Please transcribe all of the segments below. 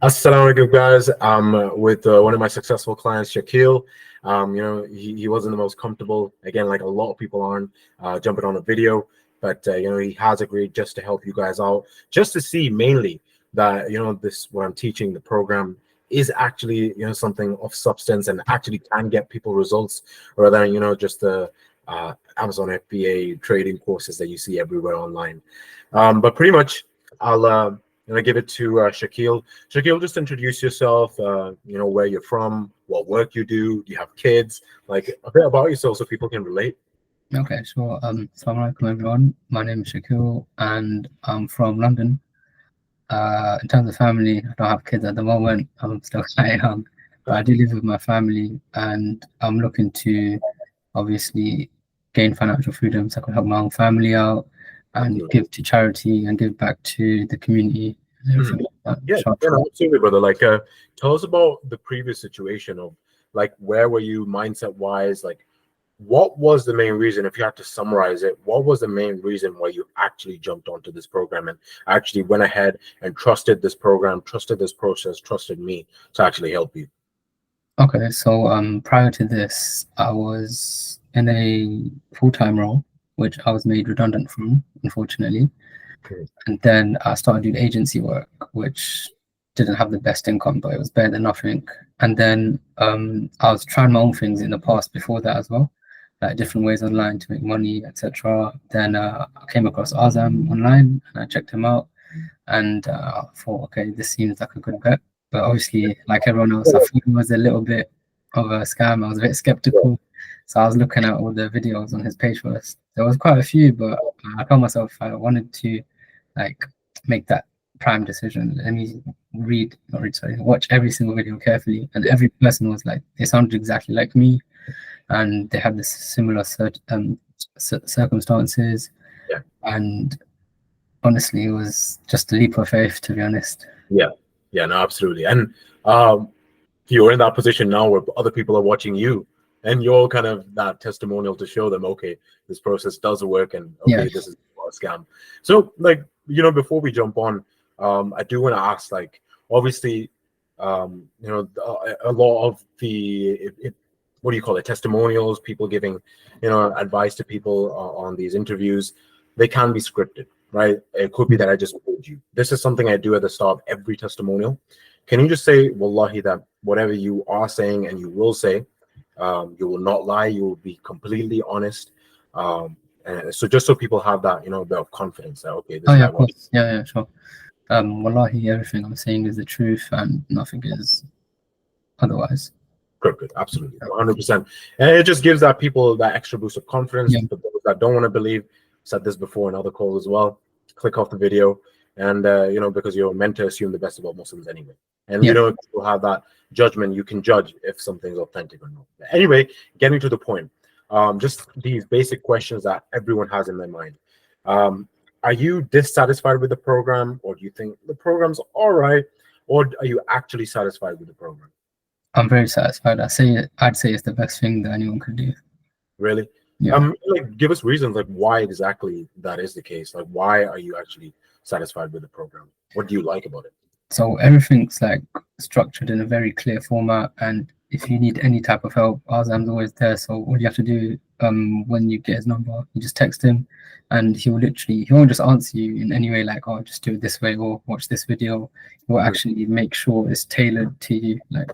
Assalamu alaikum, guys. I'm with one of my successful clients, Shakil. He wasn't the most comfortable, again, like a lot of people aren't, jumping on a video, but he has agreed just to help you guys out, just to see mainly that this what I'm teaching, the program is actually something of substance and actually can get people results, rather than just the Amazon FBA trading courses that you see everywhere online. But pretty much, I'll give it to Shakil. Shakil, just introduce yourself. Where you're from, what work you do you have kids, like a bit about yourself so people can relate. Okay, sure. Assalamu alaikum everyone. My name is Shakil and I'm from London. In terms of family, I don't have kids at the moment. I'm still quite young, but I do live with my family and I'm looking to obviously gain financial freedom so I can help my own family out and give to charity and give back to the community and everything like that. Yeah, absolutely, brother. Like, tell us about the previous situation of, like, where were you mindset wise? Like, what was the main reason, if you had to summarize it, what was the main reason why you actually jumped onto this program and actually went ahead and trusted this program, trusted this process, trusted me to actually help you? Okay, so prior to this, I was in a full-time role, which I was made redundant from, unfortunately. And then I started doing agency work, which didn't have the best income, but it was better than nothing. And then I was trying my own things in the past before that as well, like different ways online to make money, etc. Then I came across Azam online and I checked him out and I thought, okay, this seems like a good bet. But obviously, like everyone else, I thought it was a little bit of a scam. I was a bit skeptical. So I was looking at all the videos on his page first. There was quite a few, but I told myself I wanted to like make that prime decision. Let me watch every single video carefully. And every person was like, they sounded exactly like me and they had this similar circumstances. Yeah. And honestly, it was just a leap of faith, to be honest. Yeah, no, absolutely. And you're in that position now where other people are watching you, and you're kind of that testimonial to show them, okay, this process does work, and okay, this is a scam. So, like, before we jump on, I do want to ask, like, obviously, a lot of the what do you call it, testimonials, people giving advice to people on these interviews, they can be scripted, right? It could be that I just told you. This is something I do at the start of every testimonial. Can you just say, wallahi, that whatever you are saying and you will say, you will not lie, you will be completely honest. And so just so people have that, a bit of confidence that, okay, this of course. Yeah, sure. Wallahi, everything I'm saying is the truth and nothing is otherwise. Good, absolutely, 100%. And it just gives that people that extra boost of confidence. For those that don't want to believe, said this before in other calls as well, click off the video, and because you're meant to assume the best about Muslims anyway. And if you have that judgment, you can judge if something's authentic or not. Anyway, getting to the point, just these basic questions that everyone has in their mind. Are you dissatisfied with the program, or do you think the program's all right, or are you actually satisfied with the program? I'm very satisfied. I'd say it's the best thing that anyone could do. Really? Yeah. Like, give us reasons, like, why exactly that is the case. Like, why are you actually satisfied with the program? What do you like about it? So everything's like structured in a very clear format, and if you need any type of help, Azam's always there. So all you have to do, when you get his number, you just text him, and he won't just answer you in any way like, oh, just do it this way or watch this video. He will actually make sure it's tailored to you. Like,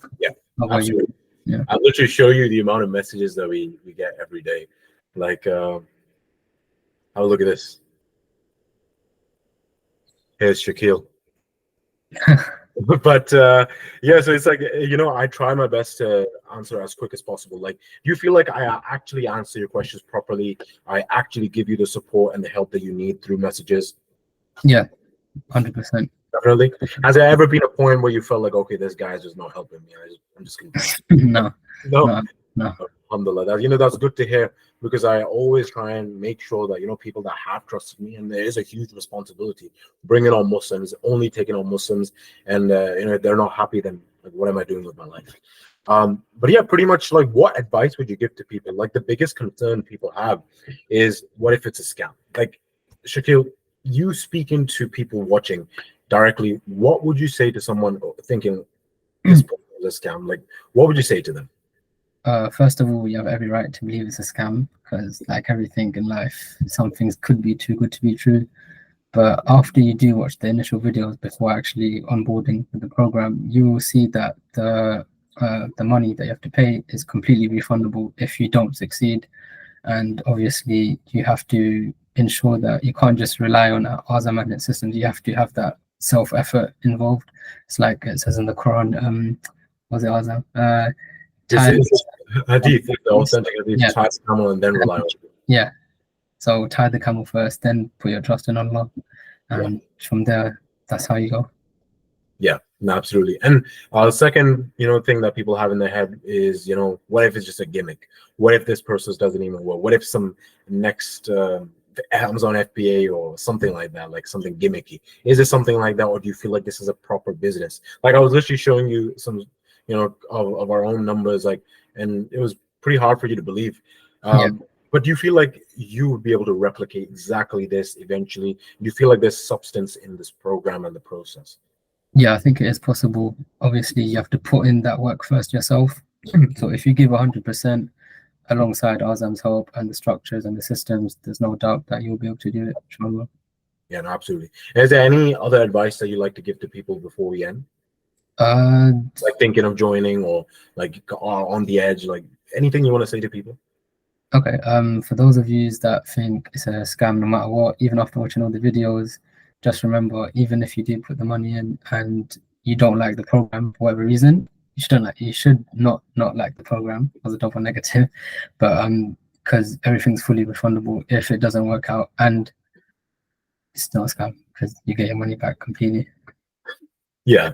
absolutely. I'll literally show you the amount of messages that we get every day. Like, have a look at this. Here's Shakil. But so it's like, I try my best to answer as quick as possible. Like, do you feel like I actually answer your questions properly? I actually give you the support and the help that you need through messages? Yeah, 100%. Definitely. Has there ever been a point where you felt like, okay, this guy's just not helping me, I'm just confused? No. Alhamdulillah. That's good to hear, because I always try and make sure that people that have trusted me, and there is a huge responsibility bringing on Muslims, only taking on Muslims, and if they're not happy, then like, what am I doing with my life? But yeah, pretty much, like, what advice would you give to people? Like, the biggest concern people have is, what if it's a scam? Like, Shakil, you speaking to people watching, directly, what would you say to someone thinking this is a scam? Like, what would you say to them? First of all, you have every right to believe it's a scam, because like everything in life, some things could be too good to be true. But after you do watch the initial videos before actually onboarding with the program, you will see that the money that you have to pay is completely refundable if you don't succeed. And obviously, you have to ensure that you can't just rely on Azam magnet systems. You have to have that self effort involved. It's like it says in the Quran. Was it Azam? Is hadith, the authentic hadith, Yeah. tie the camel and then rely on it. Yeah. So tie the camel first, then put your trust in Allah, and from there, that's how you go. Yeah, no, absolutely. And the second, thing that people have in their head is, what if it's just a gimmick? What if this process doesn't even work? What if some next Amazon FBA or something like that, like something gimmicky? Is it something like that, or do you feel like this is a proper business? Like I was literally showing you some, of our own numbers, like, and it was pretty hard for you to believe. But do you feel like you would be able to replicate exactly this eventually? Do you feel like there's substance in this program and the process? Yeah, I think it is possible. Obviously, you have to put in that work first yourself. So if you give 100% alongside Azam's help and the structures and the systems, there's no doubt that you'll be able to do it, inshallah. Yeah, no, absolutely. Is there any other advice that you like to give to people before we end? Like thinking of joining or like on the edge, like anything you want to say to people? Okay, for those of you that think it's a scam no matter what, even after watching all the videos, just remember, even if you do put the money in and you don't like the program for whatever reason, you should not like the program as a double negative, but because everything's fully refundable if it doesn't work out, and it's not a scam because you get your money back completely. Yeah,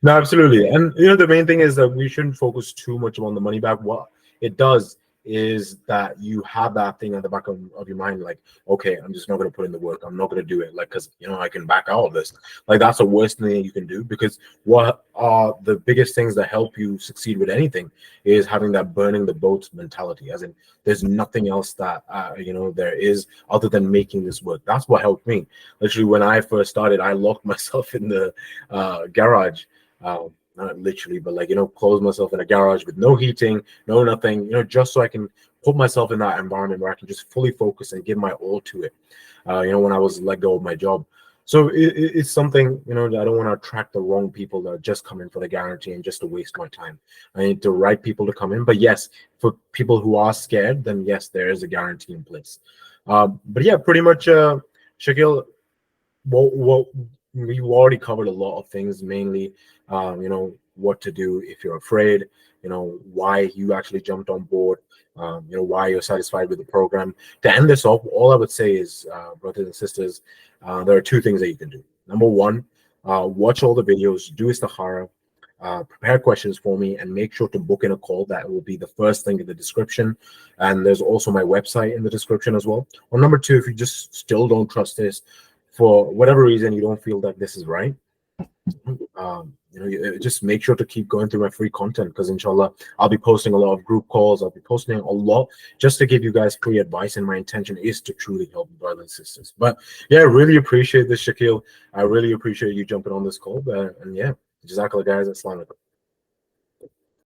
no, absolutely. And the main thing is that we shouldn't focus too much on the money back. What it does is that you have that thing at the back of your mind, like, okay, I'm just not going to put in the work. I'm not going to do it, like, because I can back out of this. Like, that's the worst thing you can do, because what are the biggest things that help you succeed with anything is having that burning the boats mentality, as in there's nothing else that there is other than making this work. That's what helped me. Literally, when I first started, I locked myself in the garage. Not literally, but like, close myself in a garage with no heating, no nothing, just so I can put myself in that environment where I can just fully focus and give my all to it. When I was let go of my job. So it's something, that I don't want to attract the wrong people that are just coming for the guarantee and just to waste my time. I need the right people to come in. But yes, for people who are scared, then yes, there is a guarantee in place. But yeah, pretty much, Shakil, what we've already covered a lot of things, mainly what to do if you're afraid, why you actually jumped on board, why you're satisfied with the program. To end this off, all I would say is, brothers and sisters, there are two things that you can do. Number one, watch all the videos, do istikhara, prepare questions for me, and make sure to book in a call. That will be the first thing in the description, and there's also my website in the description as well. Or number two, if you just still don't trust this, for whatever reason you don't feel that this is right, just make sure to keep going through my free content, because inshallah I'll be posting a lot of group calls. I'll be posting a lot just to give you guys free advice, and my intention is to truly help brothers and sisters. But yeah, I really appreciate this, Shakil. I really appreciate you jumping on this call, and yeah, jazakallah guys. Assalamu alaikum.